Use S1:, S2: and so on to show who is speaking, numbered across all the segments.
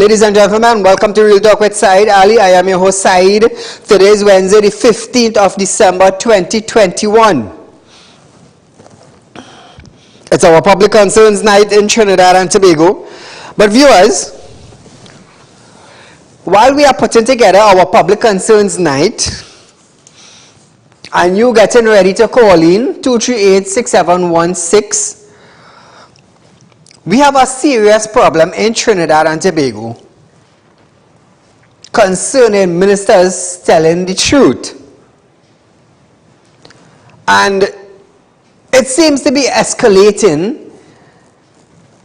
S1: Ladies and gentlemen, welcome to Real Talk with Saieed Ali. I am your host Saeed. Today is Wednesday, the 15th of December 2021. It's our Public Concerns Night in Trinidad and Tobago. But viewers, while we are putting together our Public Concerns Night, and you getting ready to call in 238-6716, we have a serious problem in Trinidad and Tobago concerning ministers telling the truth. And it seems to be escalating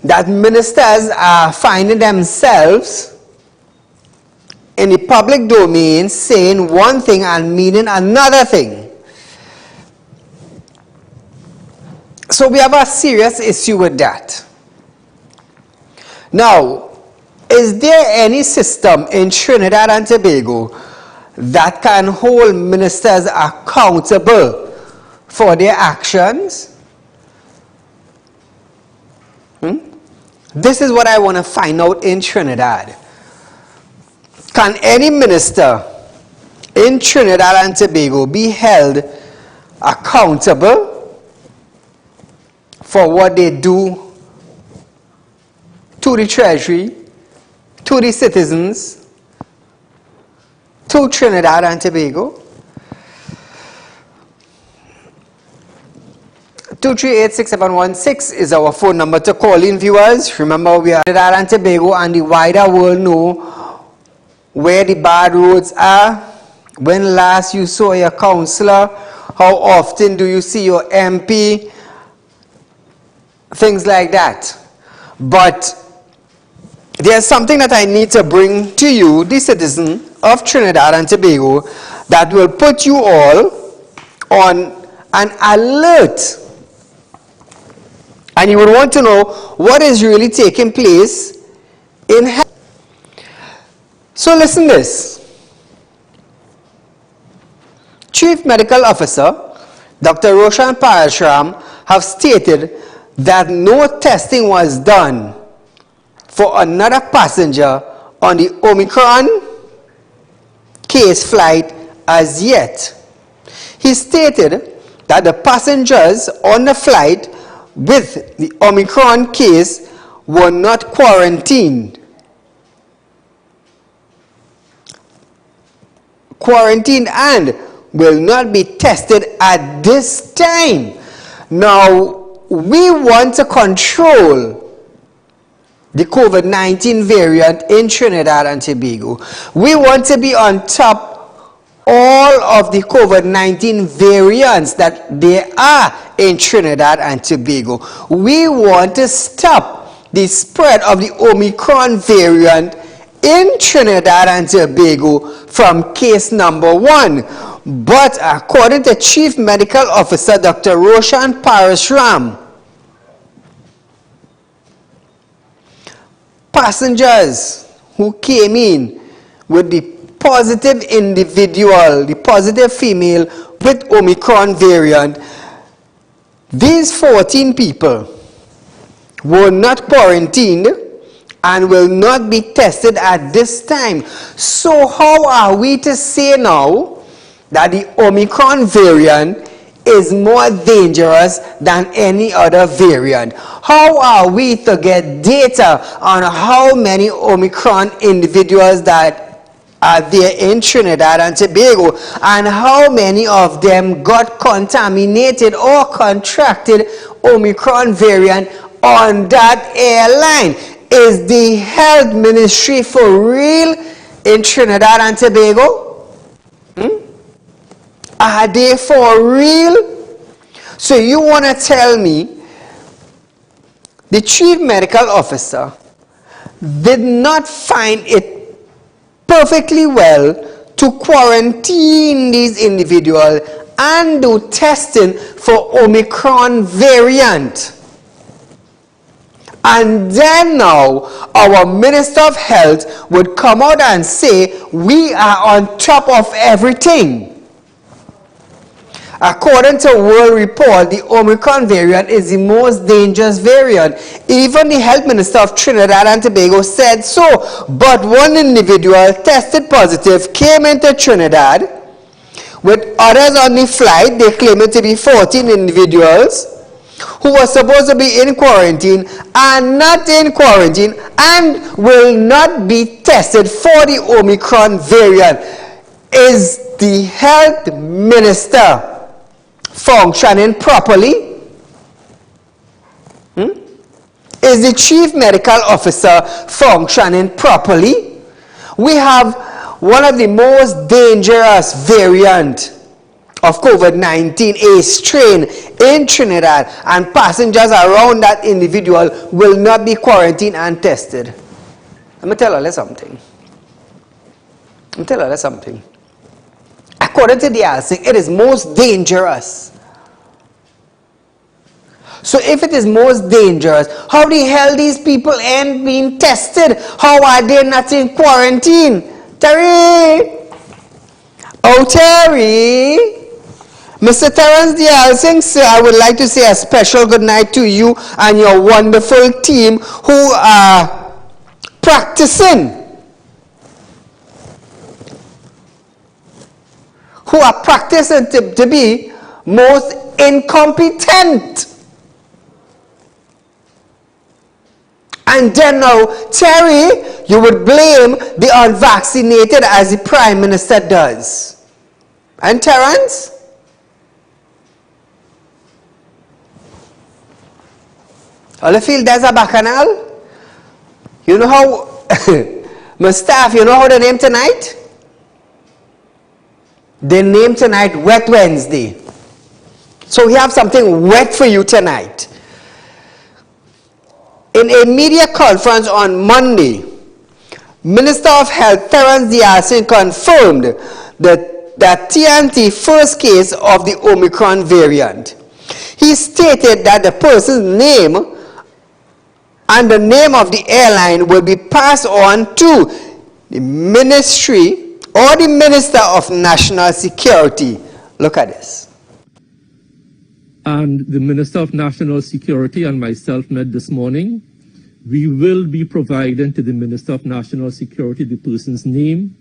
S1: that ministers are finding themselves in the public domain saying one thing and meaning another thing. So we have a serious issue with that. Now, is there any system in Trinidad and Tobago that can hold ministers accountable for their actions? This is what I want to find out in Trinidad. Can any minister in Trinidad and Tobago be held accountable for what they do to the Treasury, to the citizens, to Trinidad and Tobago? 238-6716 is our phone number to call in, viewers. Remember, we are Trinidad and Tobago and the wider world know where the bad roads are. When last you saw your councillor? How often do you see your MP? Things like that. But there's something that I need to bring to you, the citizen of Trinidad and Tobago, that will put you all on an alert. And you would want to know what is really taking place in health. So listen this. Chief Medical Officer Dr. Roshan Parashram have stated that no testing was done for another passenger on the Omicron case flight as yet. He stated that the passengers on the flight with the Omicron case were not quarantined. And will not be tested at this time. Now, we want to control the COVID-19 variant in Trinidad and Tobago. We want to be on top all of the COVID-19 variants that there are in Trinidad and Tobago. We want to stop the spread of the Omicron variant in Trinidad and Tobago from case number 1. But according to Chief Medical Officer Dr. Roshan Parashram, passengers who came in with the positive individual, the positive female with Omicron variant, these 14 people were not quarantined and will not be tested at this time. So how are we to say now that the Omicron variant is more dangerous than any other variant? How are we to get data on how many Omicron individuals that are there in Trinidad and Tobago and how many of them got contaminated or contracted Omicron variant on that airline? Is the health ministry for real in Trinidad and Tobago? Are they for real? So you want to tell me the chief medical officer did not find it perfectly well to quarantine these individuals and do testing for Omicron variant? And then now our Minister of Health would come out and say we are on top of everything. According to World Report, the Omicron variant is the most dangerous variant. Even the Health Minister of Trinidad and Tobago said so. But one individual tested positive came into Trinidad with others on the flight. They claim it to be 14 individuals who were supposed to be in quarantine and not in quarantine and will not be tested for the Omicron variant. Is the health minister functioning properly? Is the chief medical officer functioning properly? We have one of the most dangerous variant of COVID-19, a strain in Trinidad, and passengers around that individual will not be quarantined and tested. Let me tell you something. According to the RC, it is most dangerous. So if it is most dangerous, how the hell these people ain't being tested? How are they not in quarantine? Terry! Oh, Terry! Mr. Terence Dialsing, sir, I would like to say a special good night to you and your wonderful team who are practicing. Who are practicing to be most incompetent. And then now, Terry, you would blame the unvaccinated as the Prime Minister does. And Terence? All you feel there's a bacchanal? You know how, my staff, you know how they name tonight? They name tonight Wet Wednesday. So we have something wet for you tonight. In a media conference on Monday, Minister of Health Terence Dialsing confirmed that TNT first case of the Omicron variant. He stated that the person's name and the name of the airline will be passed on to the ministry or the Minister of National Security. Look at this.
S2: And the Minister of National Security and myself met this morning. We will be providing to the Minister of National Security the person's name,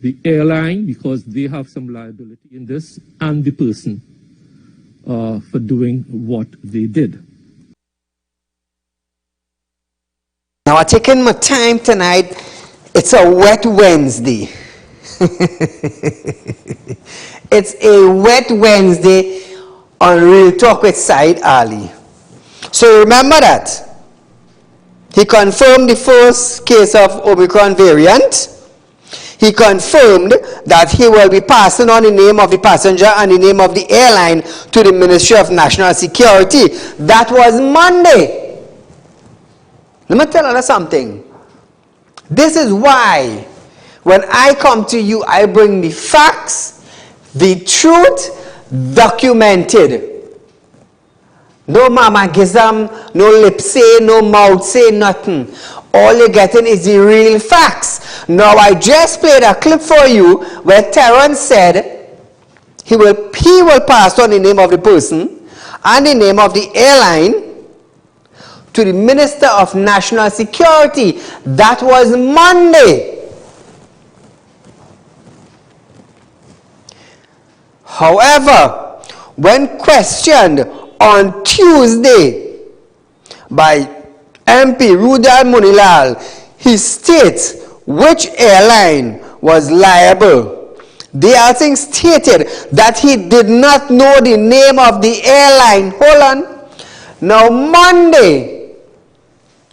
S2: the airline, because they have some liability in this, and the person for doing what they did.
S1: Now, I'm taking my time tonight. It's a wet Wednesday. It's a wet Wednesday on Real Talk with Saieed Ali. So remember that. He confirmed the first case of Omicron variant. He confirmed that he will be passing on the name of the passenger and the name of the airline to the Ministry of National Security. That was Monday. Let me tell you something. This is why when I come to you, I bring the facts, the truth, documented. No mama gizam, no lip say, no mouth say, nothing. All you're getting is the real facts. Now I just played a clip for you where Terence said he will pass on the name of the person and the name of the airline to the Minister of National Security. That was Monday. However, when questioned on Tuesday by MP Rudal Munilal, he states which airline was liable. Dialsing stated that he did not know the name of the airline. Hold on. Now Monday,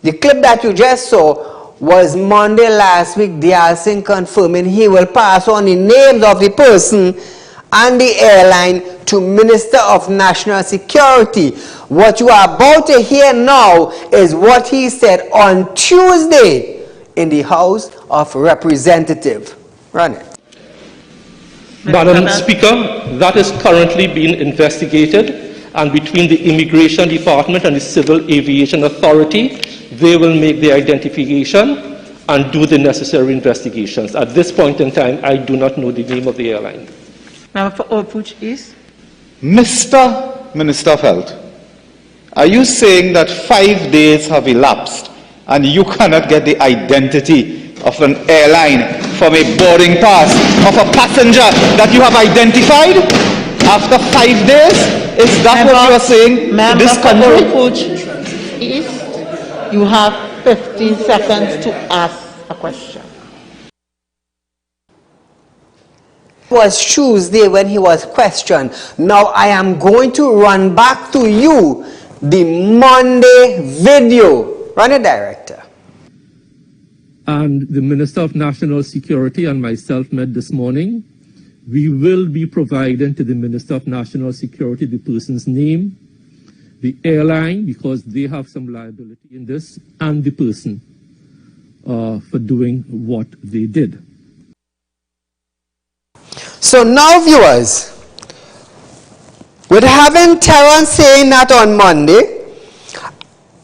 S1: the clip that you just saw was Monday last week. Dialsing confirming he will pass on the names of the person and the airline to Minister of National Security. What you are about to hear now is what he said on Tuesday in the House of Representatives. Run it.
S2: Madam Speaker, that is currently being investigated, and between the Immigration Department and the Civil Aviation Authority, they will make the identification and do the necessary investigations. At this point in time, I do not know the name of the airline.
S3: Member for Old Puch East. Mr. Minister of Health, are you saying that 5 days have elapsed and you cannot get the identity of an airline from a boarding pass of a passenger that you have identified after 5 days? Is that what you are saying to this country?
S4: You have 15 seconds to ask a question.
S1: It was Tuesday when he was questioned. Now I am going to run back to you the Monday video. Run it, director.
S2: And the Minister of National Security and myself met this morning. We will be providing to the Minister of National Security the person's name, the airline, because they have some liability in this, and the person for doing what they did.
S1: So now, viewers, with having Terrence saying that on Monday,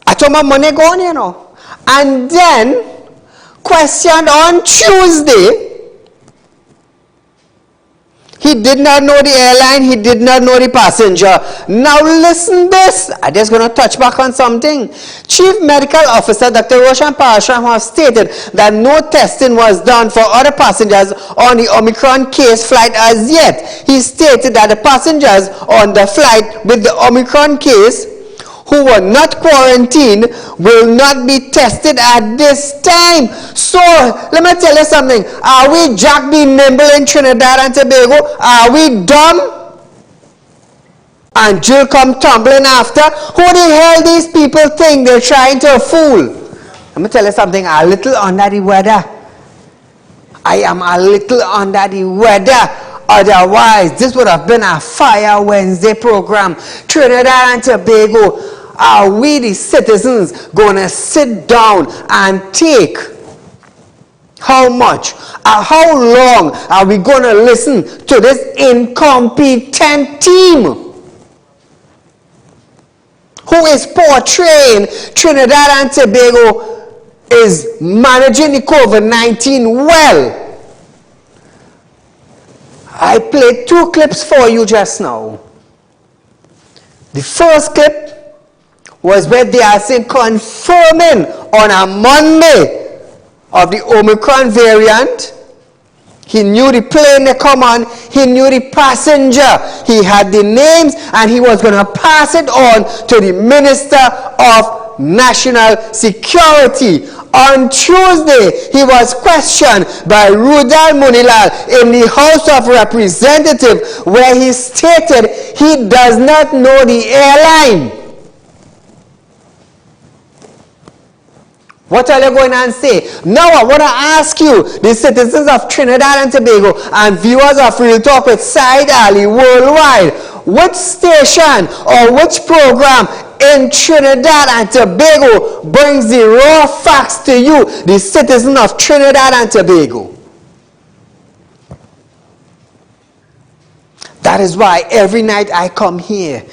S1: I told my money gone, you know, and then questioned on Tuesday. He did not know the airline, he did not know the passenger. Now listen this, I'm just going to touch back on something. Chief Medical Officer Dr. Roshan Parashram has stated that no testing was done for other passengers on the Omicron case flight as yet. He stated that the passengers on the flight with the Omicron case who were not quarantined will not be tested at this time. So, let me tell you something. Are we Jack be nimble in Trinidad and Tobago? Are we dumb? And Jill come tumbling after? Who the hell these people think they're trying to fool? Let me tell you something. I'm a little under the weather. I am a little under the weather. Otherwise, this would have been a Fire Wednesday program. Trinidad and Tobago, are we the citizens going to sit down and take how much? How long are we going to listen to this incompetent team who is portraying Trinidad and Tobago is managing the COVID-19 well? I played 2 clips for you just now. The first clip was where they are saying confirming on a Monday of the Omicron variant. He knew the plane they come on, he knew the passenger, he had the names, and he was going to pass it on to the Minister of National Security. On Tuesday, he was questioned by Rudal Munilal in the House of Representatives, where he stated he does not know the airline. What are you going to say? Now I want to ask you, the citizens of Trinidad and Tobago and viewers of Real Talk with Saieed Ali worldwide, which station or which program in Trinidad and Tobago brings the raw facts to you, the citizen of Trinidad and Tobago? That is why every night I come here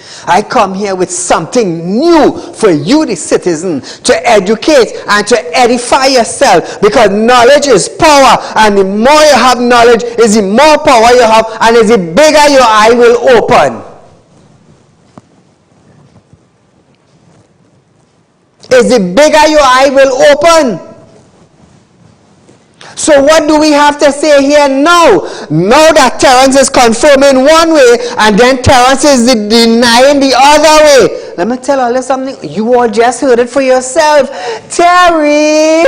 S1: with something new for you, the citizen, to educate and to edify yourself, because knowledge is power, and the more you have knowledge is the more power you have, and is the bigger your eye will open. Is the bigger your eye will open. So what do we have to say here now? Now that Terrence is confirming one way and then Terrence is denying the other way. Let me tell you something. You all just heard it for yourself. Terry!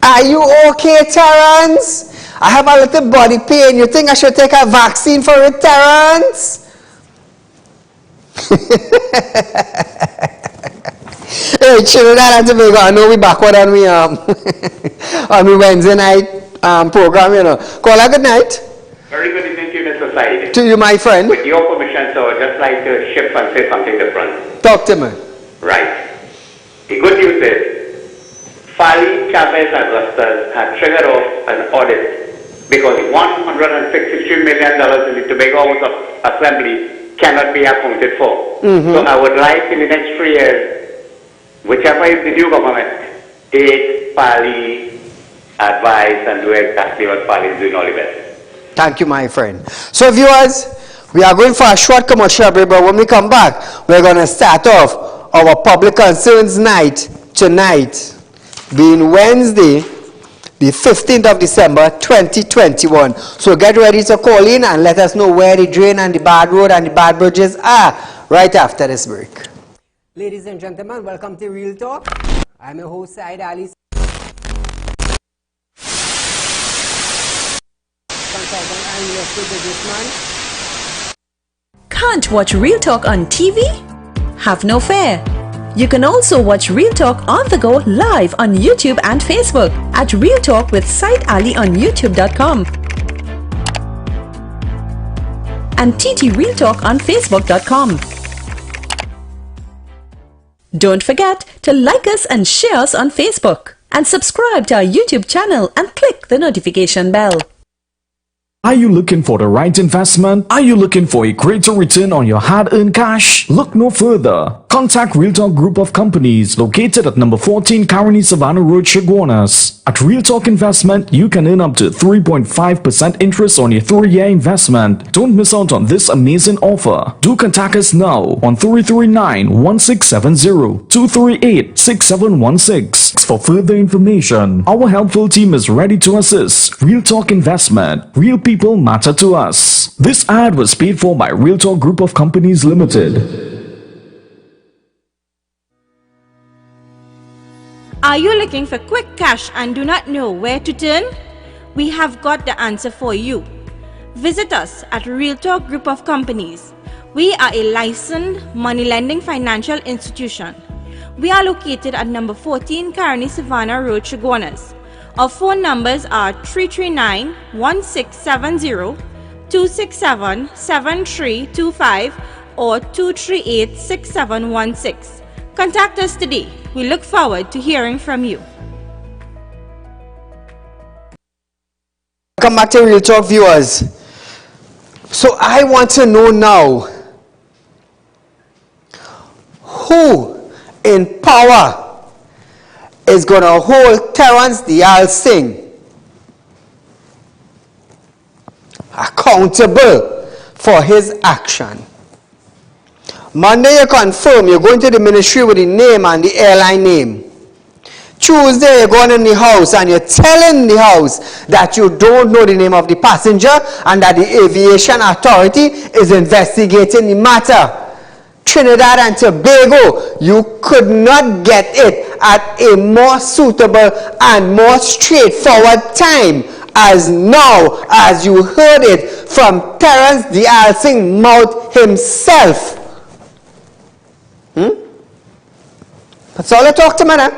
S1: Are you okay, Terrence? I have a little body pain. You think I should take a vaccine for it, Terrence? Hey, Trinidad and Tobago, I know we backward on we on we Wednesday night program, you know. Call a good night.
S5: Very good evening to you, Mr. Saieed.
S1: To you, my friend.
S5: With your permission, so I'd just like to shift and say something different.
S1: Talk to me.
S5: Right. The good news is, Fali Chavez Augustus had triggered off an audit because $163 million in the Tobago House of Assembly cannot be accounted for. So I would like in the next 3 years, whichever is the new government, take Pali advice and do exactly what Pali is doing all the best.
S1: Thank you, my friend. So, viewers, we are going for a short commercial break, but when we come back, we're going to start off our public concerns night tonight, being Wednesday, the 15th of December, 2021. So get ready to call in and let us know where the drain and the bad road and the bad bridges are right after this break. Ladies and gentlemen, welcome to Real Talk. I'm your host, Saieed Ali. Consultant and real estate businessman.
S6: Can't watch Real Talk on TV? Have no fear. You can also watch Real Talk on the go live on YouTube and Facebook at Real Talk with Saieed Ali on YouTube.com and TT Real Talk on Facebook.com. Don't forget to like us and share us on Facebook and subscribe to our YouTube channel and click the notification bell.
S7: Are you looking for the right investment? Are you looking for a greater return on your hard-earned cash? Look no further. Contact Real Talk Group of Companies located at number 14 Caroni Savannah Road, Chaguanas. At Real Talk Investment, you can earn up to 3.5% interest on your 3-year investment. Don't miss out on this amazing offer. Do contact us now on 339-1670, 238-6716 for further information. Our helpful team is ready to assist. Real Talk Investment. Real people matter to us. This ad was paid for by Real Talk Group of Companies Limited.
S8: Are you looking for quick cash and do not know where to turn? We have got the answer for you. Visit us at Real Talk Group of Companies. We are a licensed money lending financial institution. We are located at number 14 Caroni Savannah Road, Chaguanas. Our phone numbers are 339-1670, 267-7325 or 238-6716. Contact us today. We look forward to hearing from you.
S1: Welcome back to Real Talk, viewers. So I want to know now, who in power is going to hold Terrence Dial Singh accountable for his action? Monday you confirm you're going to the ministry with the name and the airline name. Tuesday you're going in the house and you're telling the house that you don't know the name of the passenger and that the aviation authority is investigating the matter. Trinidad and Tobago, you could not get it at a more suitable and more straightforward time as now as you heard it from Terrence Dial Singh mouth himself. That's all I talk to me now.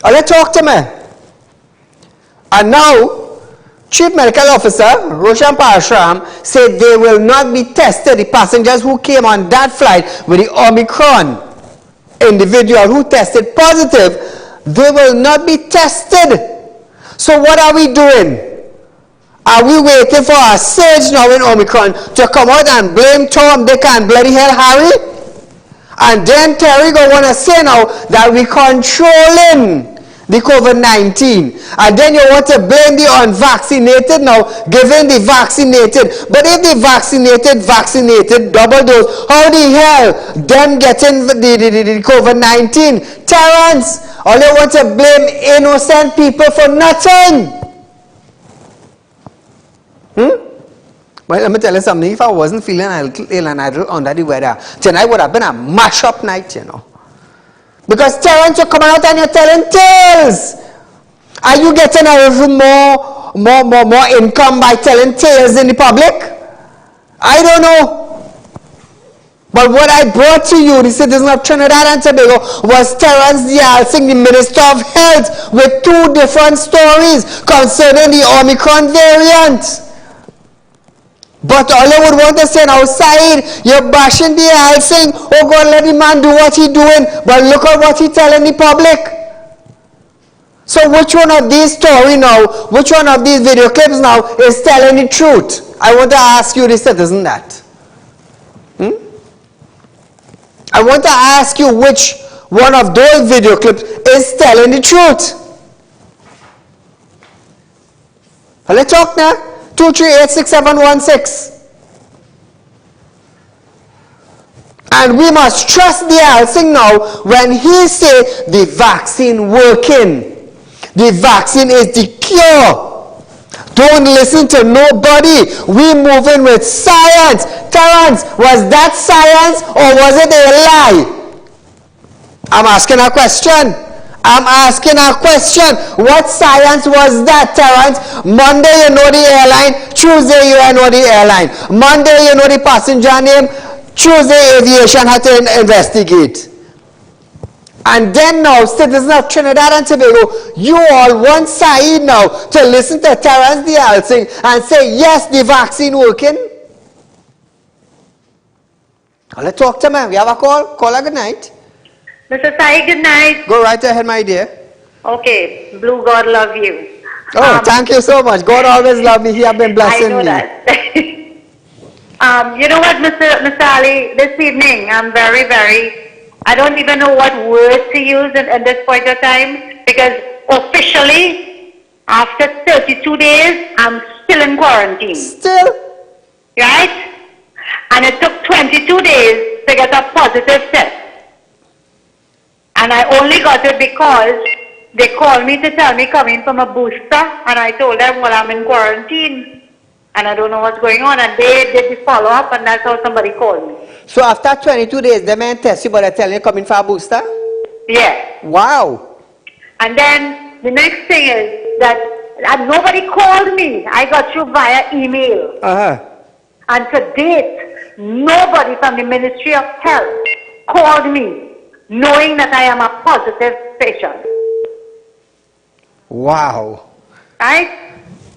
S1: All I talk to me. And now, Chief Medical Officer Roshan Parashram said they will not be tested. The passengers who came on that flight with the Omicron individual who tested positive, they will not be tested. So what are we doing? Are we waiting for a surge now in Omicron to come out and blame Tom, Dick and bloody hell Harry? And then Terry going to want to say now that we're controlling the COVID-19. And then you want to blame the unvaccinated now, giving the vaccinated. But if the vaccinated double dose, how the hell them getting the COVID-19? Terrence, all you want to blame innocent people for nothing. Well, let me tell you something. If I wasn't feeling a little ill and a little under the weather, tonight would have been a mash-up night, you know. Because Terrence, you're coming out and you're telling tales. Are you getting a little more income by telling tales in the public? I don't know. But what I brought to you, the citizens of Trinidad and Tobago, was Terrence Dial Singh, the Minister of Health, with 2 different stories concerning the Omicron variant. But all I would want to say now, Saeed, you're bashing Dial Singh. Oh God, let the man do what he's doing. But look at what he's telling the public. So which one of these stories now, which one of these video clips now is telling the truth? I want to ask you, the citizen, that. I want to ask you which one of those video clips is telling the truth. Let's talk now. 2386716. And we must trust the Alsing now when he say the vaccine working. The vaccine is the cure. Don't listen to nobody. We moving with science. Terrence, was that science or was it a lie? I'm asking a question. I'm asking a question. What science was that, Terrence? Monday you know the airline. Tuesday you know the airline. Monday you know the passenger name. Tuesday aviation had to investigate. And then now, citizens of Trinidad and Tobago, you all want Saeed now to listen to Terrence the Alsing and say, yes, the vaccine working. Let's talk to him. We have a call. Call her good night.
S9: Mr. Saeed, good night.
S1: Go right ahead, my dear.
S9: Okay, Blue God love you.
S1: Oh, thank you so much. God always love me. He has been blessing me.
S9: I know that. You know what, Mr. Ali, this evening, I'm very, I don't even know what words to use at this point of time, because officially, after 32 days, I'm still in quarantine.
S1: Still?
S9: Right? And it took 22 days to get a positive test. And I only got it because they called me to tell me coming from a booster, and I told them, well, I'm in quarantine. And I don't know what's going on, and they did the follow-up, and that's how somebody called me.
S1: So after 22 days, they may test you, but they tell you coming for a booster?
S9: Yeah.
S1: Wow.
S9: And then the next thing is that nobody called me. I got you via email. And to date, nobody from the Ministry of Health called me, knowing that I am a positive patient.
S1: Wow.
S9: Right?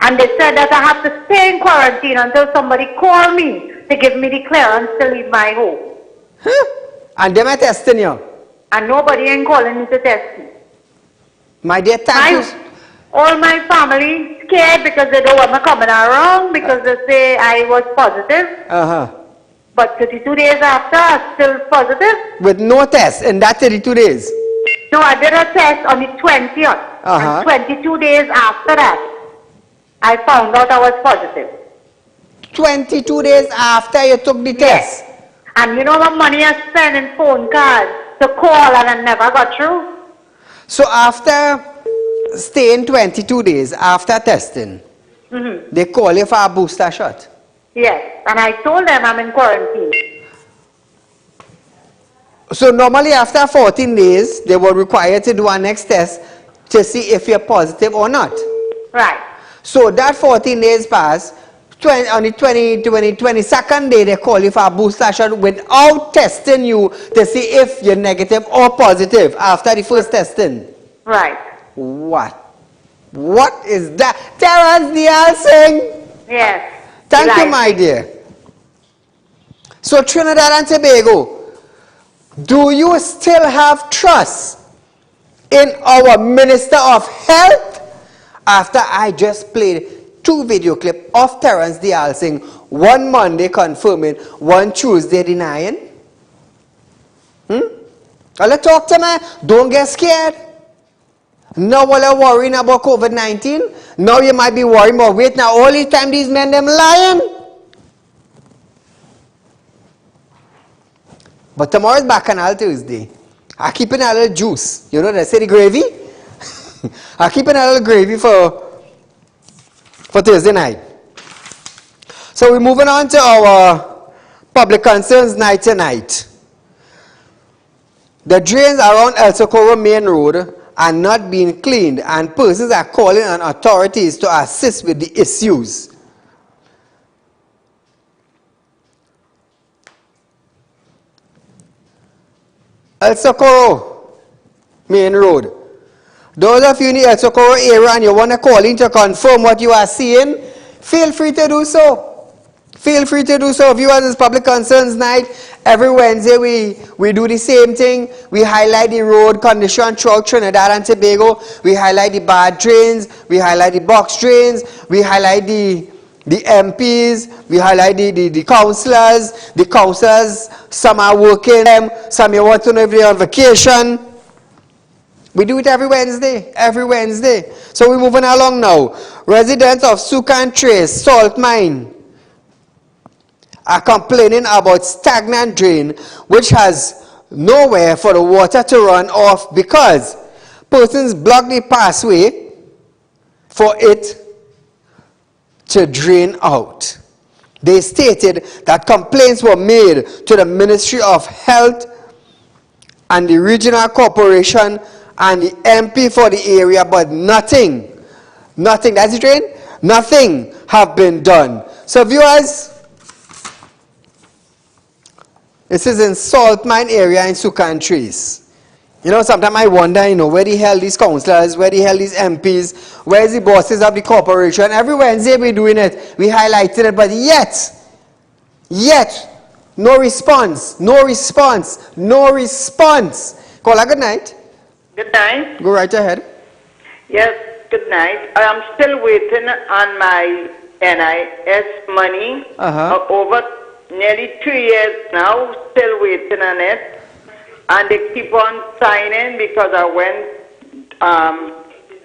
S9: And they said that I have to stay in quarantine until somebody called me to give me the clearance to leave my home.
S1: And they might testing you?
S9: And nobody ain't calling me to test me.
S1: My dear, thank you.
S9: All my family scared because they don't want me coming around because they say I was positive. But 32 days after, I'm still positive.
S1: With no test in that 32 days?
S9: No, I did a test on the 20th. And 22 days after that, I found out I was positive.
S1: 22 days after you took the test?
S9: And you know what money I spent in phone cards to call and I never got through?
S1: So after staying 22 days after testing, they call you for a booster shot?
S9: Yes, and I told them I'm in quarantine.
S1: So normally after 14 days, they will require you to do a next test to see if you're positive or not.
S9: Right.
S1: So that 14 days pass, on the 22nd day, they call you for a booster shot without testing you to see if you're negative or positive after the first testing.
S9: Right.
S1: What? What is that? Terrence the Alsing?
S9: Yes.
S1: Thank you, my dear. So Trinidad and Tobago, do you still have trust in our Minister of Health? After I just played 2 video clips of Terrence the Alsing, one Monday confirming, one Tuesday denying? Let's talk to me. Don't get scared. Now while you're worrying about COVID-19, now you might be worrying about, wait now, all the time these men them lying. But tomorrow is Bacchanal Tuesday. I keep in a little juice. You know, they say the gravy. I keep in a little gravy for Thursday night. So we're moving on to our public concerns night tonight. The drains around El Socorro Main Road are not being cleaned, and persons are calling on authorities to assist with the issues. El Socorro Main Road. Those of you in the El Socorro area and you want to call in to confirm what you are seeing, feel free to do so. Feel free to do so. Viewers, it's Public Concerns Night. Every Wednesday we do the same thing. We highlight the road condition throughout Trinidad and Tobago. We highlight the bad drains. We highlight the box drains. We highlight the MPs. We highlight the councillors. The councillors, some are working, some you want to know if they're on vacation. We do it every Wednesday, every Wednesday. So we're moving along now. Residents of Sook and Trace salt mine are complaining about stagnant drain which has nowhere for the water to run off because persons block the pathway for it to drain out. They stated that complaints were made to the Ministry of Health and the Regional Corporation and the MP for the area, but nothing, that's the drain, nothing have been done. So viewers, this is in salt mine area in Sook and Trace. You know, sometimes I wonder, where the hell these councillors, where the hell these MPs, where's the bosses of the corporation? Every Wednesday we're doing it, we highlighted it, but yet, no response. Caller, good night.
S10: Good night.
S1: Go right ahead.
S10: Yes, good night. I am still waiting on my NIS money. Over nearly 2 years now, still waiting on it. And they keep on signing because I went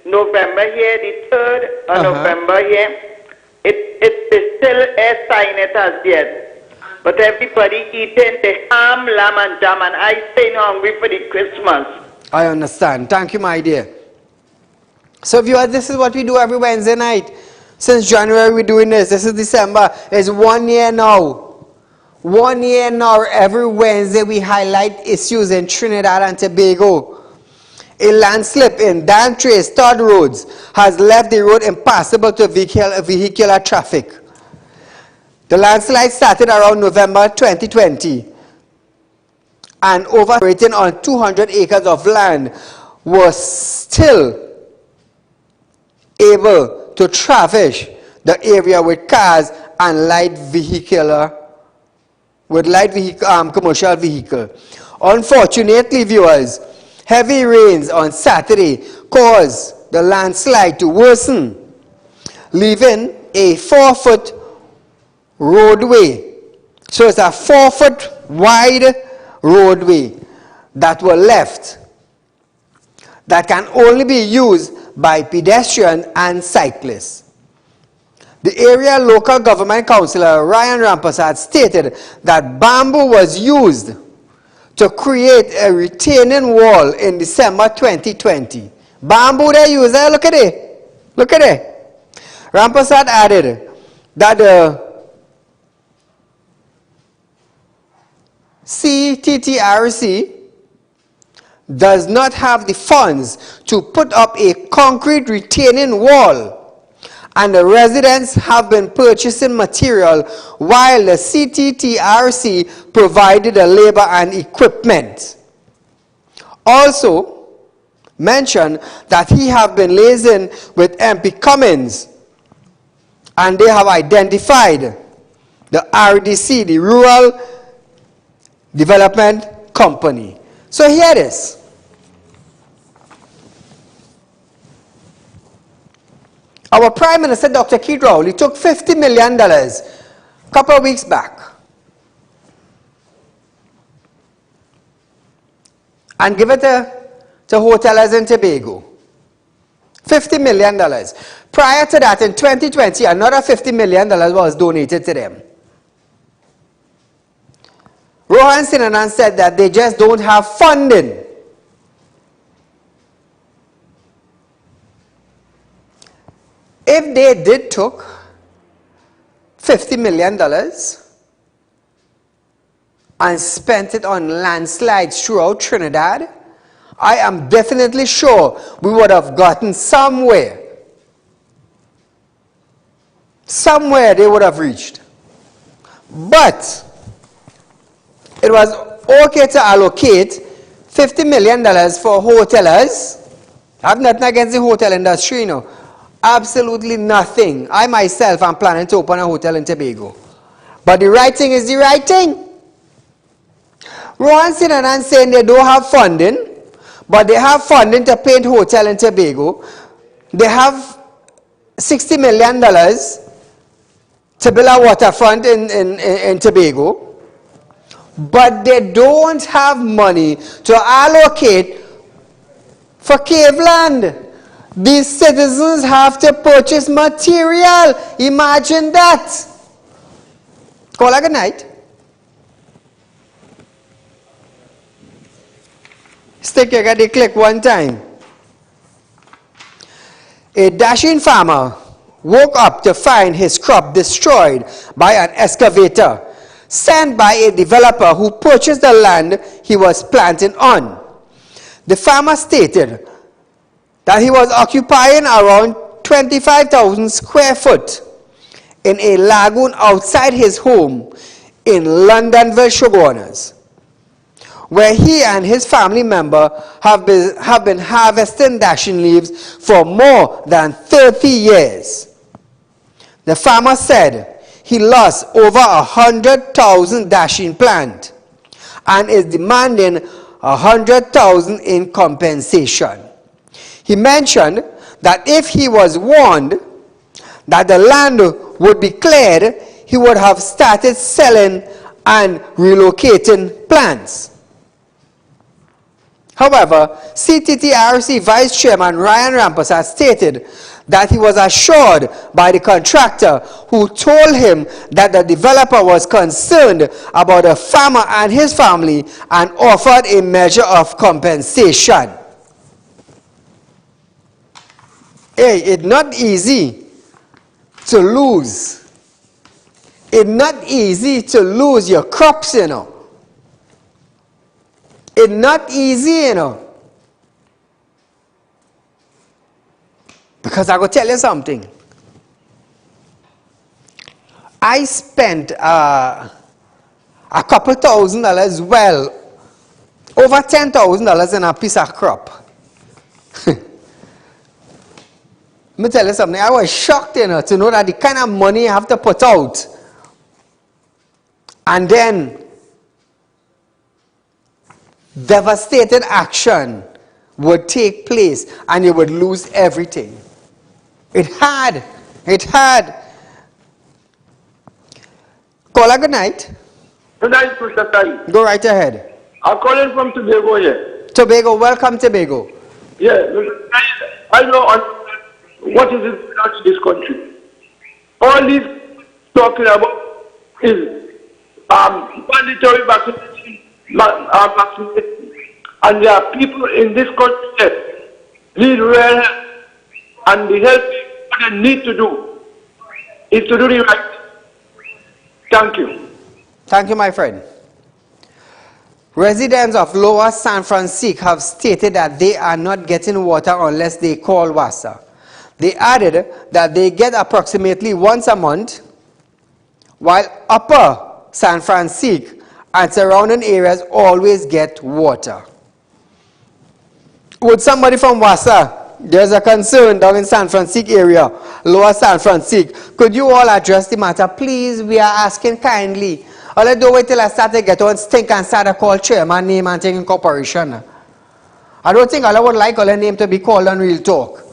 S10: November here, the 3rd of November here. They still sign it as yet. But everybody eating the ham, lamb and jam, and I stay hungry for the Christmas.
S1: I understand. Thank you, my dear. So viewers, this is what we do every Wednesday night. Since January we're doing this. This is December. It's 1 year now. 1 year now. Every Wednesday we highlight issues in Trinidad and Tobago. A landslip in Dan Trace Todd roads has left the road impassable to vehicular traffic. The landslide started around November 2020 and operating on 200 acres of land was still able to traverse the area with cars and commercial vehicle. Unfortunately, viewers, heavy rains on Saturday caused the landslide to worsen, leaving a 4-foot roadway. So it's a 4-foot wide roadway that were left that can only be used by pedestrians and cyclists. The area local government councillor Ryan Rampersad stated that bamboo was used to create a retaining wall in December 2020. Bamboo they use there, look at it. Rampersad added that the CTTRC does not have the funds to put up a concrete retaining wall, and the residents have been purchasing material while the CTTRC provided the labor and equipment. Also mentioned that he have been liaising with MP Cummins and they have identified the RDC, the Rural Development Company. So here it is. Our Prime Minister, Dr. Keith Rowley, took $50 million a couple of weeks back and give it to hoteliers in Tobago. $50 million. Prior to that, in 2020, another $50 million was donated to them. Rohan Sinanan said that they just don't have funding. If they did took $50 million and spent it on landslides throughout Trinidad, I am definitely sure we would have gotten somewhere. Somewhere they would have reached. But it was okay to allocate $50 million for hoteliers. I have nothing against the hotel industry, Absolutely nothing. I myself am planning to open a hotel in Tobago. But the right thing is the right thing. Rohan Sinanan saying they don't have funding, but they have funding to paint hotel in Tobago. They have $60 million to build a waterfront in Tobago. But they don't have money to allocate for cave land. These citizens have to purchase material. Imagine that. Call it good night. Stick your the click one time. A dashing farmer woke up to find his crop destroyed by an excavator sent by a developer who purchased the land he was planting on. The farmer stated that he was occupying around 25,000 square foot in a lagoon outside his home in Londonville, Sugarners, where he and his family member have been harvesting dashing leaves for more than 30 years. The farmer said he lost over 100,000 dashing plant and is demanding 100,000 in compensation. He mentioned that if he was warned that the land would be cleared, he would have started selling and relocating plants. However, CTTRC Vice Chairman Ryan Rampus has stated that he was assured by the contractor who told him that the developer was concerned about the farmer and his family and offered a measure of compensation. Hey, it's not easy to lose. It's not easy to lose your crops, you know. It's not easy, you know. Because I will tell you something. I spent a couple $1,000, well, over $10,000 in a piece of crop. Let me tell you something. I was shocked, you know, to know that the kind of money you have to put out, and then devastating action would take place and you would lose everything. It had. Call a good night.
S11: Good night, Mr. Saieed.
S1: Go right ahead.
S11: I'm calling from Tobago here.
S1: Tobago, welcome Tobago.
S11: Yeah, Mr. Saieed, I know what is it done in this country. All this talking about is mandatory vaccination, and there are people in this country that need real help, and the help what they need to do is to do the right thing. Thank you.
S1: Thank you, my friend. Residents of Lower San Francisco have stated that they are not getting water unless they call WASA. They added that they get approximately once a month, while Upper San Francisco and surrounding areas always get water. Would somebody from WASA, there's a concern down in San Francisco area, Lower San Francisco, could you all address the matter? Please, we are asking kindly. All I do wait till I start to get on stink and start to call chairman name and taking corporation. I don't think I would like all the name to be called on Real Talk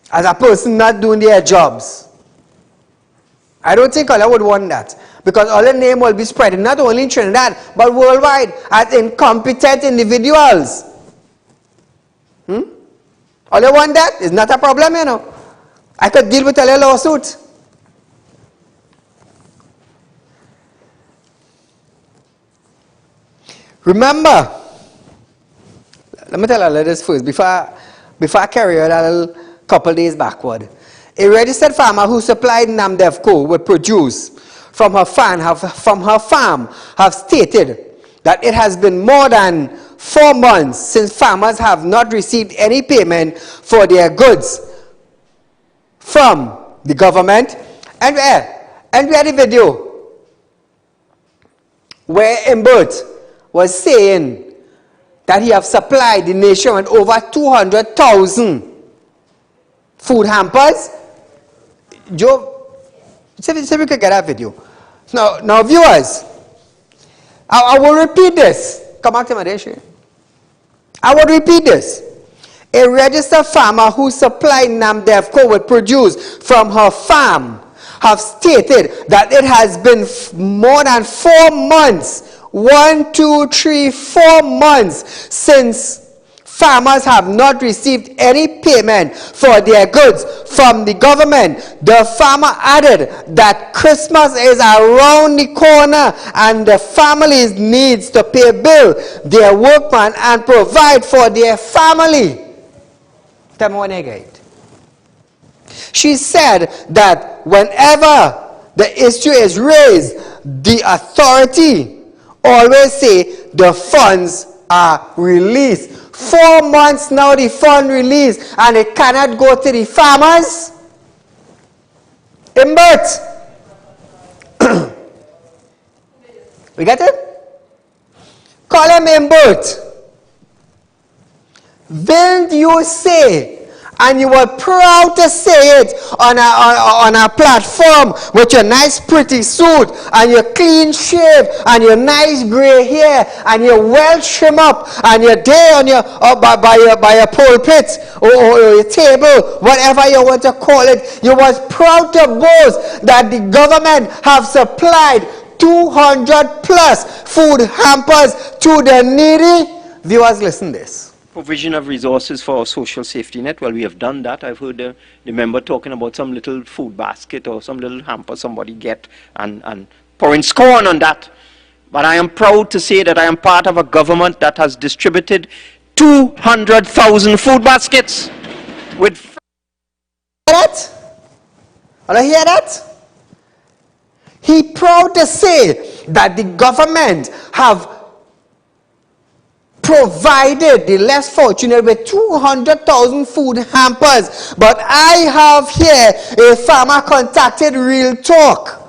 S1: as a person not doing their jobs. I don't think I would want that, because all the name will be spread not only in Trinidad but worldwide as incompetent individuals. All you want that is not a problem, you know. I could deal with a lawsuit. Remember, let me tell you this first before I carry on a little couple days backward. A registered farmer who supplied Namdevco with produce from her farm have stated that it has been more than 4 months since farmers have not received any payment for their goods from the government. And we had a video where Imbert was saying that he have supplied the nation with over 200,000 food hampers. Joe, see if we could get that video. Now viewers, I will repeat this. Come back to my dish. I will repeat this. A registered farmer who supplied Namdevco with produce from her farm have stated that it has been more than 4 months, 1, 2, 3, 4 months since farmers have not received any payment for their goods from the government. The farmer added that Christmas is around the corner and the families needs to pay bill, their workman, and provide for their family. Tell me what I get. She said that whenever the issue is raised, the authority always say the funds are released. 4 months now the fund released and it cannot go to the farmers. Imbert. We get it? Call him Imbert. Will you say, and you were proud to say it on a platform with your nice pretty suit and your clean shave and your nice gray hair and your well trim up and you're there on your by your pulpit or your table, whatever you want to call it. You was proud to boast that the government have supplied 200 plus food hampers to the needy. Viewers, listen to this.
S12: Provision of resources for our social safety net. Well, we have done that. I've heard the member talking about some little food basket or some little hamper somebody get and pouring scorn on that. But I am proud to say that I am part of a government that has distributed 200,000 food baskets with...
S1: That? Are you hear that? He proud to say that the government have provided the less fortunate with 200,000 food hampers. But I have here a farmer contacted Real Talk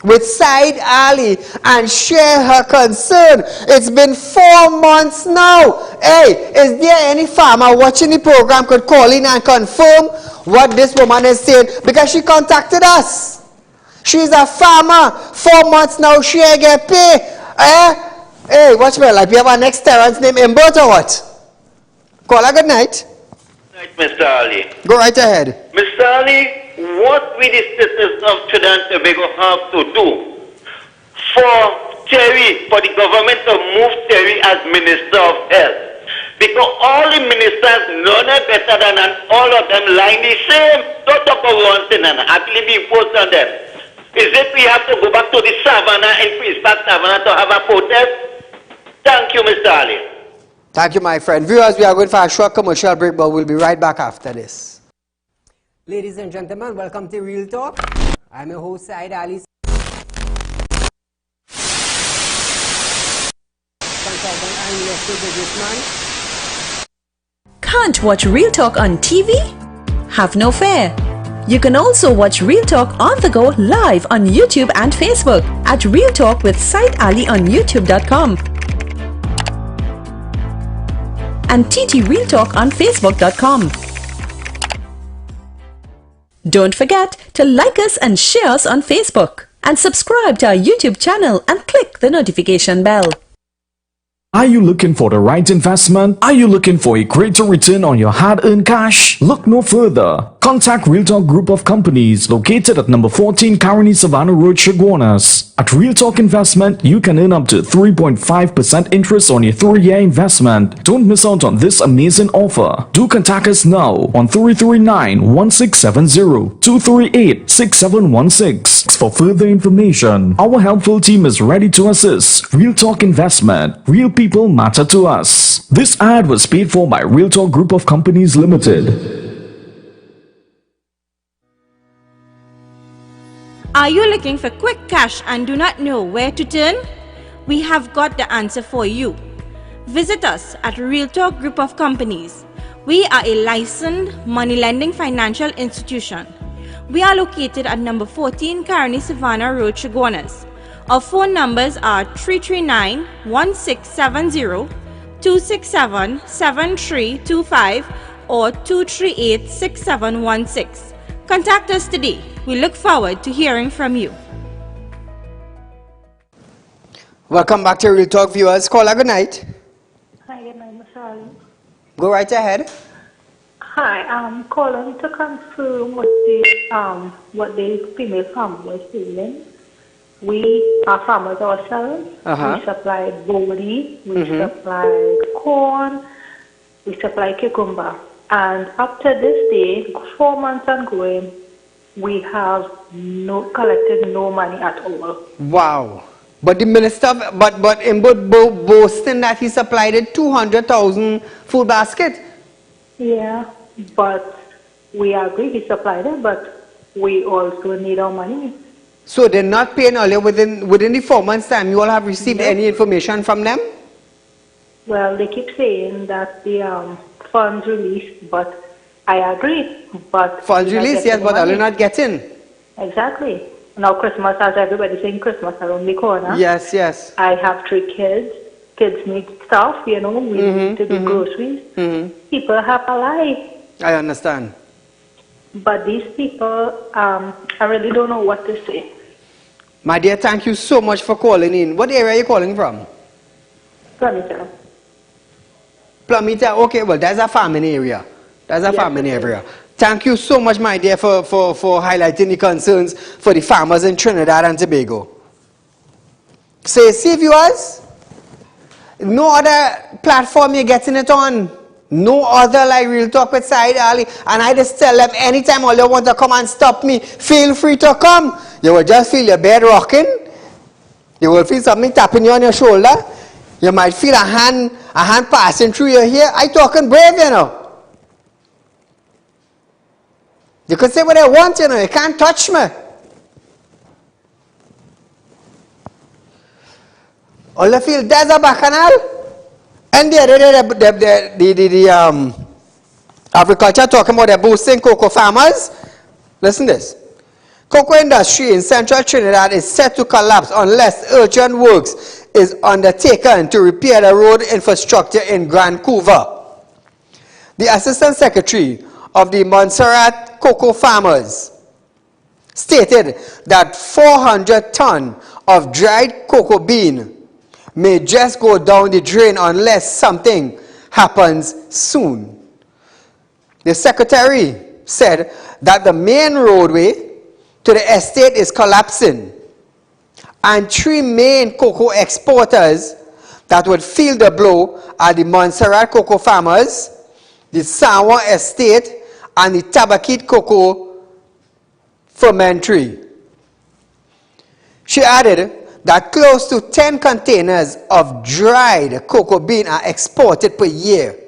S1: with Saieed Ali and share her concern. It's been 4 months now. Hey, is there any farmer watching the program could call in and confirm what this woman is saying? Because she contacted us. She's a farmer. 4 months now, she ain't get paid. Hey, watch me, like we have our next Terrence named Imbert or what? Call her good night.
S13: Good night, Mr. Ali.
S1: Go right ahead.
S13: Mr. Ali, what will the citizens of Trinidad and Tobago have to do for the government to move Terry as Minister of Health? Because all the ministers, none are better than and all of them line the same. Don't talk about one thing and actually be imposed on them. Is it we have to go back to the savannah and Peace Park Savannah to have a protest? Thank you, Mr. Ali.
S1: Thank you, my friend. Viewers, we are going for a short commercial break, but we'll be right back after this. Ladies and gentlemen, welcome to Real Talk. I'm your host, Saieed Ali. Consultant and investor businessman.
S6: Can't watch Real Talk on TV? Have no fear. You can also watch Real Talk on the go live on YouTube and Facebook at Real Talk with Saieed Ali on YouTube.com and TT Real Talk on Facebook.com. Don't forget to like us and share us on Facebook and subscribe to our YouTube channel and click the notification bell.
S7: Are you looking for the right investment? Are you looking for a greater return on your hard-earned cash? Look no further. Contact Real Talk Group of Companies located at number 14 Caroni Savannah Road, Chaguanas. At Real Talk Investment, you can earn up to 3.5% interest on your 3-year investment. Don't miss out on this amazing offer. Do contact us now on 339-1670, 238-6716 for further information. Our helpful team is ready to assist. Real Talk Investment. Real people matter to us. This ad was paid for by Real Talk Group of Companies Limited.
S8: Are you looking for quick cash and do not know where to turn? We have got the answer for you. Visit us at Real Talk Group of Companies. We are a licensed money lending financial institution. We are located at number 14 Caroni Savannah Road, Chaguanas. Our phone numbers are 339-1670, 267-7325 or 238-6716. Contact us today. We look forward to hearing from you.
S1: Welcome back to Real Talk, viewers. Caller, good night.
S14: Hi, good night, Mr. Ali.
S1: Go right ahead.
S14: Hi, I'm calling to confirm what the female farmer was saying. We are farmers ourselves. We supply boli, we supply corn, we supply cucumber. And up to this day, 4 months ongoing, we have collected no money at all.
S1: Wow. But the minister, but in boasting that he supplied it 200,000 food basket.
S14: Yeah, but we agree he supplied it, but we also need our money.
S1: So they're not paying earlier within the 4 months time. You all have received any information from them?
S14: Well, they keep saying that the funds released, but I agree. But
S1: funds released, yes, but are not getting?
S14: Exactly. Now Christmas, as everybody's saying, Christmas around the corner.
S1: Yes, yes.
S14: I have 3 kids. Kids need stuff, you know, we need to do groceries. People have a lie.
S1: I understand.
S14: But these people, I really don't know what to say.
S1: My dear, thank you so much for calling in. What area are you calling from?
S14: Plumita.
S1: Plumita, okay, well, that's a farming area. That's a farming area. Thank you so much, my dear, for highlighting the concerns for the farmers in Trinidad and Tobago. See, viewers, no other platform you're getting it on. No other like Real Talk with Saieed Ali. And I just tell them, anytime all you want to come and stop me, feel free to come. You will just feel your bed rocking. You will feel something tapping you on your shoulder. You might feel a hand passing through your hair. I talking brave, you know. You can say what I want, you know. You can't touch me. All you feel, there's a bacchanal. And the agriculture talking about the boosting cocoa farmers. Listen to this. Cocoa industry in central Trinidad is set to collapse unless urgent works is undertaken to repair the road infrastructure in Grand Couva. The Assistant Secretary of the Montserrat Cocoa Farmers stated that 400 tons of dried cocoa bean may just go down the drain unless something happens soon. The secretary said that the main roadway to the estate is collapsing, and 3 main cocoa exporters that would feel the blow are the Montserrat Cocoa Farmers, the Sawa Estate, and the Tabakit Cocoa Fermentary. She added that close to 10 containers of dried cocoa bean are exported per year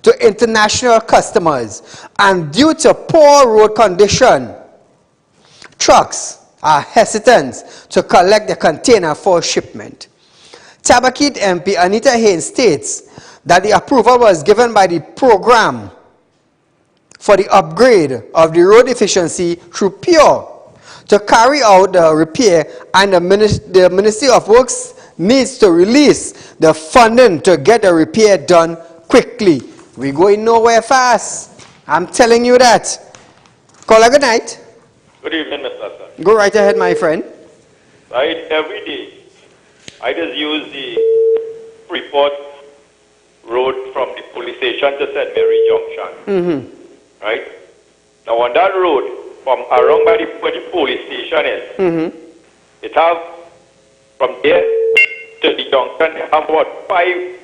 S1: to international customers, and due to poor road condition, trucks are hesitant to collect the container for shipment. Tabakit MP Anita Haynes states that the approval was given by the program for the upgrade of the road efficiency through PURE to carry out the repair, and the Ministry of Works needs to release the funding to get the repair done quickly. We're going nowhere fast. I'm telling you that. Caller, good night.
S15: Good evening, Mr. Sir.
S1: Go right ahead, my friend.
S15: Right, every day, I just use the Freeport Road from the police station to St. Mary Junction. Right? Now, on that road, from around by where the police station is, it have, from there to the junction, they have about 5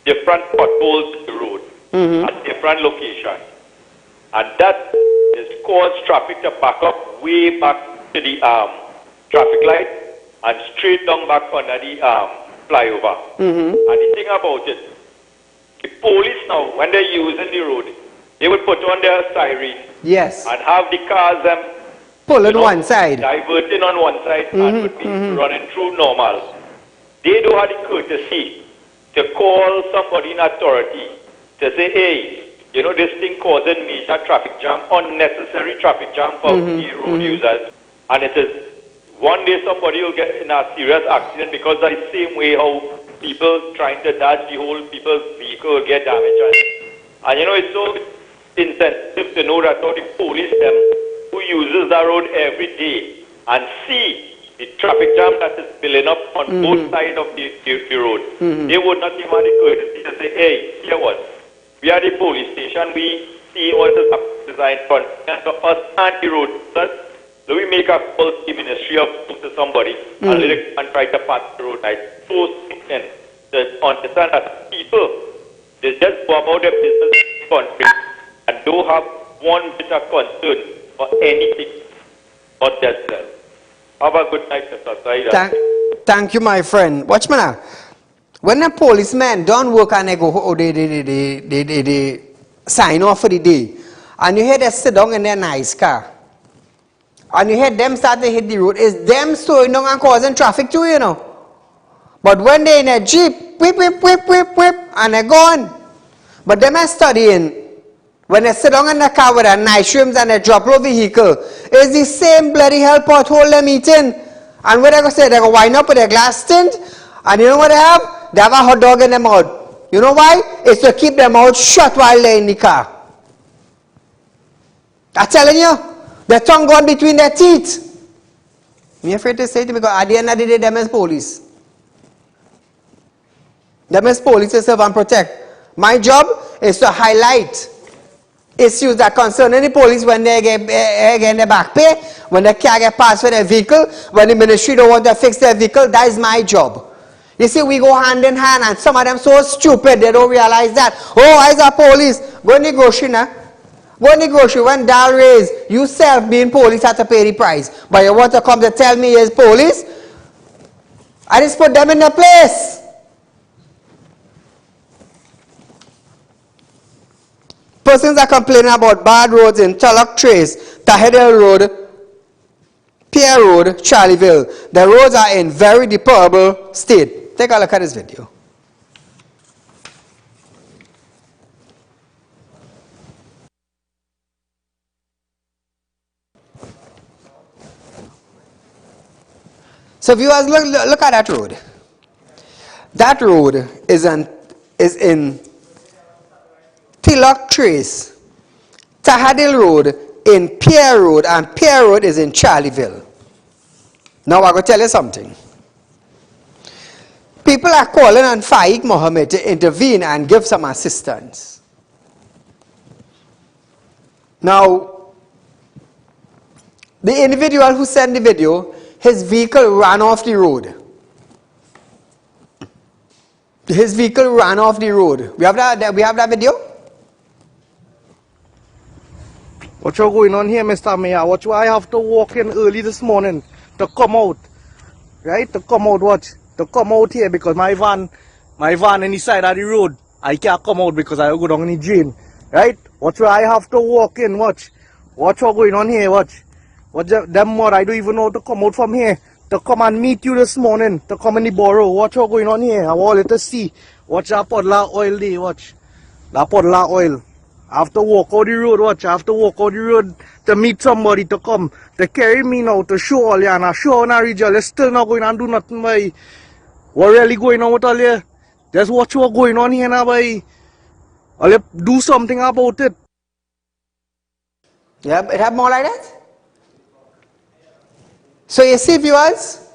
S15: different potholes in the road at different locations. And that is caused traffic to back up way back to the traffic light and straight down back under the flyover. And the thing about it, the police now, when they're using the road, they will put on their siren.
S1: Yes.
S15: And have the cars
S1: pulling one side,
S15: diverting on one side, and would be running through normal. They don't have the courtesy to call somebody in authority to say, hey, you know, this thing causing major traffic jam, unnecessary traffic jam for the road users. And it is one day somebody will get in a serious accident because that is the same way how people trying to dodge the whole people's vehicle will get damaged. And you know, it's so insensitive to know that how the police them who uses the road every day and see the traffic jam that is building up on both sides of the road. They would not even have the courtesy to say, hey, here what? We are the police station, we see what is designed for us and the road. So we make a call to the Ministry of to somebody and try to pass the road. I so to understand that people They just go about their business in the country and don't have one bit of concern for anything but themselves. Have a good night, Mr. Saieed Ali.
S1: Thank you, my friend. Watch me now. When a policeman don't work and they go, they sign off for the day, and you hear them sit down in their nice car, and you hear them start to hit the road, it's them slowing down and causing traffic too, you know. But when they're in a jeep, whip, whip, whip, whip, whip, and they're gone. But them are studying, when they sit down in the car with a nice rims and a drop low vehicle, it's the same bloody hell pothole they're meeting. And what they go say, they go wind up with a glass tint, and you know what they have? They have a hot dog in their mouth. You know why? It's to keep their mouth shut while they're in the car. I'm telling you, their tongue gone between their teeth. I'm afraid to say it because at the end of the day, them is police. Them is police to serve and protect. My job is to highlight issues that concern any police when they get their back pay, when they can't get passed for their vehicle, when the ministry don't want to fix their vehicle. That is my job. You see, we go hand in hand, and some of them so stupid they don't realize that. Oh, I a police. Go in the grocery now. Go in the grocery. When Dal raise, you self being police have to pay the price. But you want to come to tell me is police? I just put them in their place. Persons are complaining about bad roads in Tulloch Trace, Tahedel Road, Pierre Road, Charlieville. The roads are in very deplorable state. Take a look at this video. So viewers, look at that road. That road is in Tulloch Trace, Tahadil Road, in Pierre Road, and Pierre Road is in Charlieville. Now I'm going to tell you something. People are calling on Faik Mohammed to intervene and give some assistance. Now, the individual who sent the video, his vehicle ran off the road. His vehicle ran off the road. We have that video?
S16: What's going on here, Mr. Mayor? Watch why I have to walk in early this morning to come out. Right? To come out, watch. To come out here because my van in the side of the road. I can't come out because I go down in the drain. Right? Watch why I have to walk in, watch. Watch what's going on here, watch. Watch them more, I don't even know how to come out from here. To come and meet you this morning. To come in the borough. Watch what's going on here. I want to see. Watch that podla oil there, watch. That podla oil. I have to walk out the road, watch. I have to walk out the road to meet somebody to come. To carry me now to show all you. And I show on a region. They're still not going and do nothing, boy. What really going on with all you? Just watch what's going on here now, boy. All you do something about it.
S1: Yeah, it have more like that? So you see, viewers,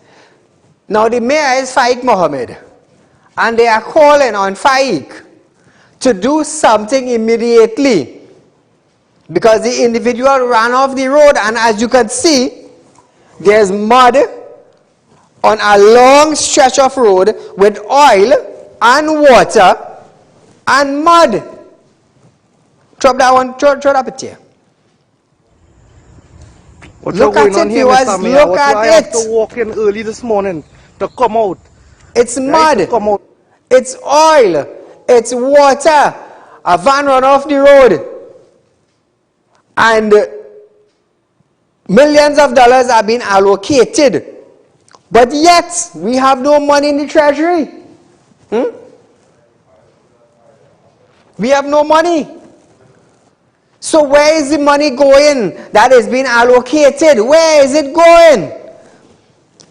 S1: now the mayor is Faik Mohammed, and they are calling on Faik to do something immediately because the individual ran off the road, and as you can see, there's mud on a long stretch of road with oil and water and mud. Drop that one, throw that picture. Look at it, viewers, look at it.
S16: I have to walk in early this morning to come out.
S1: It's mud, it's oil, it's water. A van run off the road. And millions of dollars are being allocated. But yet, we have no money in the treasury. We have no money. So where is the money going that is being allocated? Where is it going?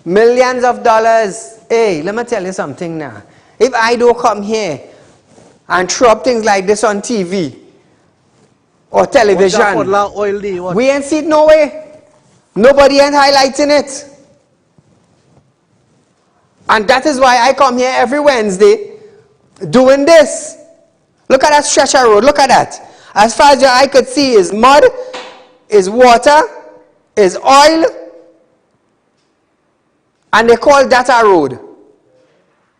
S1: Millions of dollars. Hey, let me tell you something now. If I don't come here and throw up things like this on TV or television, we ain't see it no way. Nobody ain't highlighting it. And that is why I come here every Wednesday doing this. Look at that stretch of road. Look at that. As far as your eye could see is mud, is water, is oil, and they call that a road.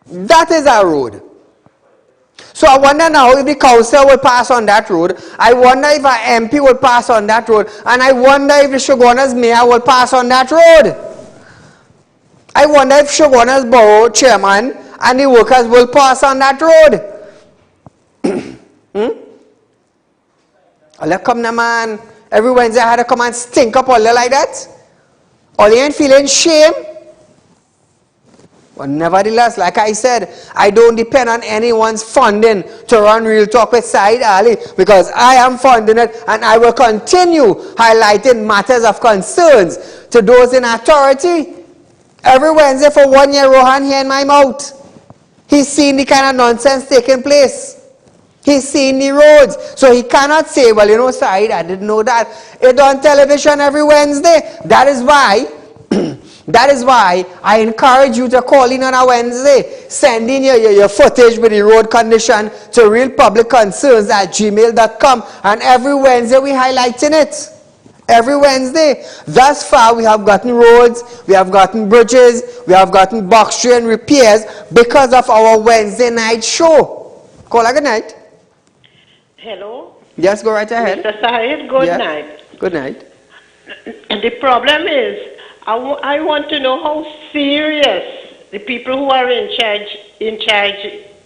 S1: That is a road. So I wonder now if the council will pass on that road. I wonder if our MP will pass on that road. And I wonder if the Shoguna's mayor will pass on that road. I wonder if Shoguna's borough chairman and the workers will pass on that road. All come now, man. Every Wednesday I had to come and stink up all like that. All you ain't feeling shame. But nevertheless, like I said, I don't depend on anyone's funding to run Real Talk with Saieed Ali, because I am funding it and I will continue highlighting matters of concerns to those in authority. Every Wednesday for 1 year, Rohan here in my mouth. He's seen the kind of nonsense taking place. He's seen the roads. So he cannot say, well, you know, Saieed, I didn't know that. It's on television every Wednesday. That is why I encourage you to call in on a Wednesday. Send in your footage with the road condition to realpublicconcerns@gmail.com. And every Wednesday we're highlighting it. Every Wednesday. Thus far we have gotten roads, we have gotten bridges, we have gotten box train repairs because of our Wednesday night show. Call good night.
S17: Hello?
S1: Yes, go right ahead.
S17: Mr. Saieed, good night.
S1: Good night.
S17: And the problem is, I want to know how serious the people who are in charge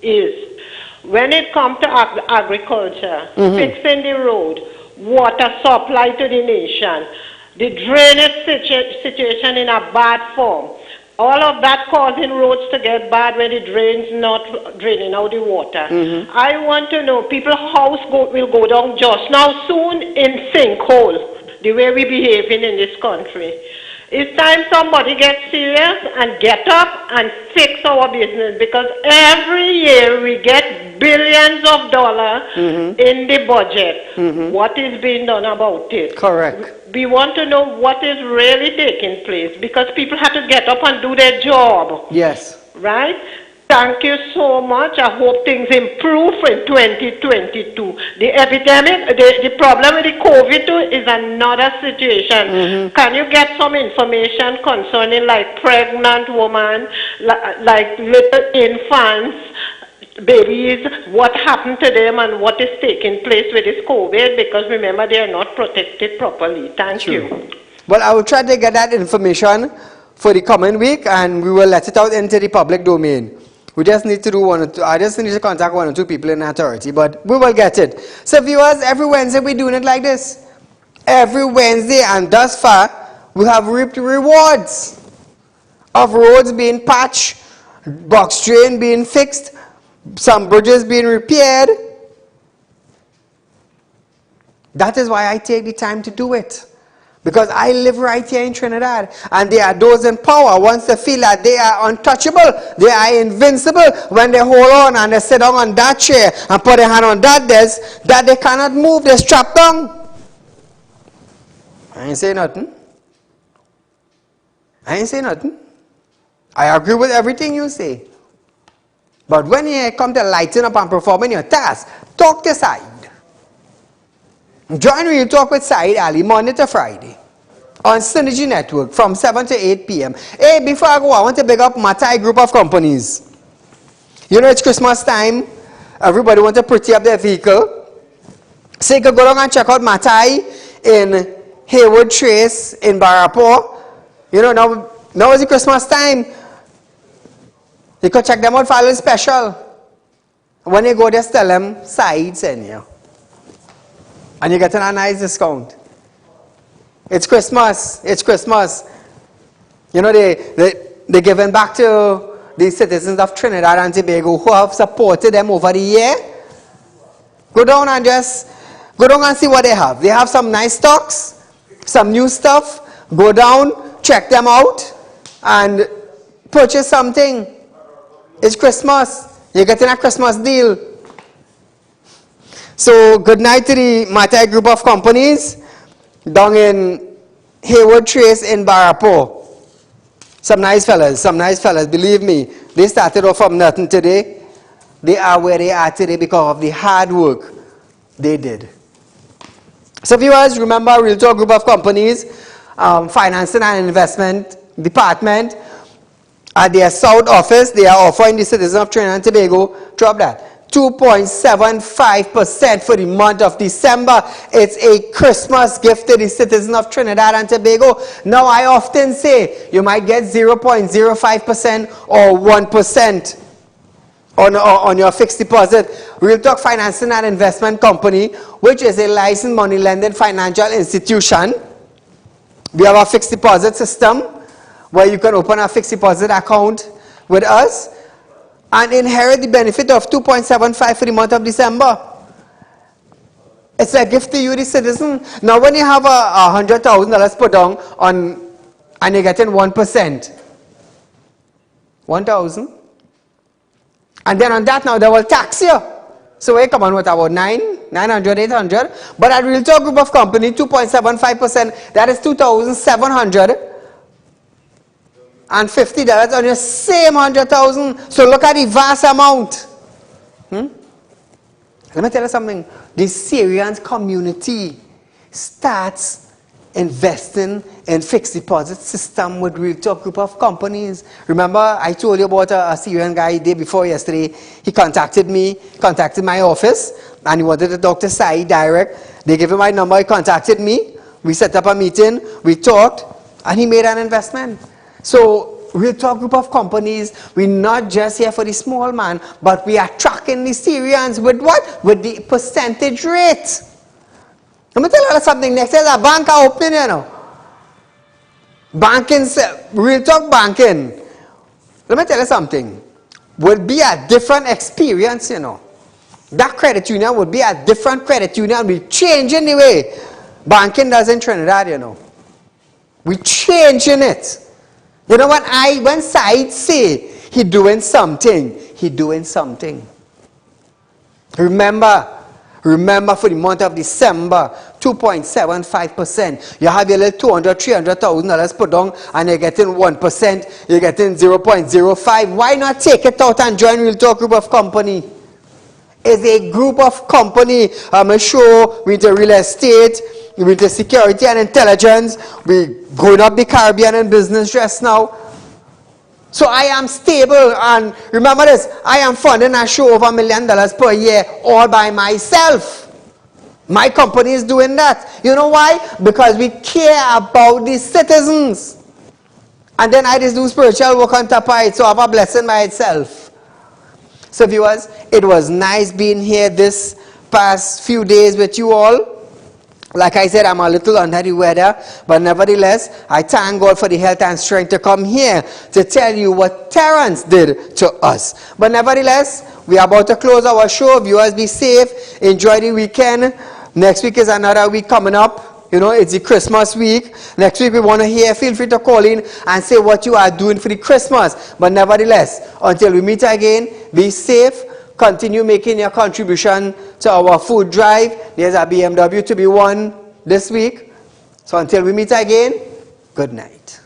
S17: is. When it comes to agriculture, fixing the road, water supply to the nation, the drainage situation in a bad form, all of that causing roads to get bad when the drain's not draining out the water. I want to know, people's house will go down just now soon in sinkhole, the way we behaving in this country. It's time somebody gets serious and get up and fix our business, because every year we get billions of dollars in the budget. What is being done about it?
S1: Correct.
S17: We want to know what is really taking place, because people have to get up and do their job.
S1: Yes.
S17: Right? Thank you so much. I hope things improve in 2022. The epidemic, the problem with the COVID too is another situation. Can you get some information concerning like pregnant women, like little infants, babies, what happened to them and what is taking place with this COVID? Because remember, they are not protected properly. Thank you.
S1: Well, I will try to get that information for the coming week and we will let it out into the public domain. We just need to do one or two. I just need to contact 1 or 2 people in authority, but we will get it. So viewers, every Wednesday we're doing it like this. Every Wednesday, and thus far, we have reaped rewards of roads being patched, box train being fixed, some bridges being repaired. That is why I take the time to do it. Because I live right here in Trinidad, and there are those in power, once they feel that they are untouchable, they are invincible, when they hold on and they sit down on that chair and put their hand on that desk, that they cannot move, they're strapped down. I ain't say nothing. I agree with everything you say. But when you come to lighten up and performing your task, talk to Saieed. Join Real Talk with Saieed Ali Monday to Friday on Synergy Network from 7 to 8 p.m. Hey, before I go, I want to big up Matai Group of Companies. You know, it's Christmas time. Everybody wants to pretty up their vehicle. So you can go down and check out Matai in Haywood Trace in Barapo. You know, now is the Christmas time. You can check them out for a little special. When you go, just tell them Saieed sent you. And you get a nice discount. It's Christmas. It's Christmas. You know, they're giving back to the citizens of Trinidad and Tobago who have supported them over the year. Go down and see what they have. They have some nice stocks, some new stuff. Go down, check them out, and purchase something. It's Christmas. You're getting a Christmas deal. So, good night to the Matai Group of Companies down in Haywood Trace in Barapo. Some nice fellas, believe me. They started off from nothing today. They are where they are today because of the hard work they did. So viewers, remember Real Talk Group of Companies, Financing and Investment Department, at their South office, they are offering the citizens of Trinidad and Tobago, drop that, 2.75% for the month of December. It's a Christmas gift to the citizens of Trinidad and Tobago. Now, I often say you might get 0.05% or 1% on your fixed deposit. Real Talk Financing and Investment Company, which is a licensed money lending financial institution. We have a fixed deposit system where you can open a fixed deposit account with us and inherit the benefit of 2.75 for the month of December. It's a gift to you, the citizen. Now, when you have $100,000 put down on, and you're getting 1%, 1,000, and then on that now they will tax you. So we come on with about 900, 800. But at Real Talk Group of Company, 2.75%, that is $2,750 on your same 100,000. So look at the vast amount. Let me tell you something. The Syrian community starts investing in fixed deposit system with Real Talk Group of Companies. Remember, I told you about a Syrian guy day before yesterday. He contacted me, contacted my office, and he wanted to talk to Saieed direct. They gave him my number, he contacted me. We set up a meeting, we talked, and he made an investment. So, Real Talk Group of Companies, we're not just here for the small man, but we are tracking the Syrians with what? With the percentage rate. Let me tell you something. Next year, a bank are opening, you know. Banking, Real Talk Banking. Let me tell you something. Would be a different experience, you know. That credit union would be a different credit union. We're changing the way banking does in Trinidad, you know. We're changing it. You know what? When Saieed say he doing something, he doing something. Remember for the month of December, 2.75%. You have your little $200,000, $300,000 put down and you're getting 1%, you're getting 0.05. Why not take it out and join Real Talk Group of Company? It's a group of company. I'm sure with the real estate, with the security and intelligence, we're going up the Caribbean in business just now. So I am stable, and remember this, I am funding a show over $1 million per year all by myself. My company is doing that. You know why? Because we care about the citizens. And then I just do spiritual work on top of it, so I have a blessing by itself. So viewers, it was nice being here this past few days with you all. Like I said, I'm a little under the weather, but nevertheless, I thank God for the health and strength to come here to tell you what Terrence did to us. But nevertheless, we are about to close our show. Viewers, be safe. Enjoy the weekend. Next week is another week coming up. You know, it's the Christmas week. Next week we want to hear. Feel free to call in and say what you are doing for the Christmas. But nevertheless, until we meet again, be safe. Continue making your contribution to our food drive. There's a BMW to be won this week. So until we meet again, good night.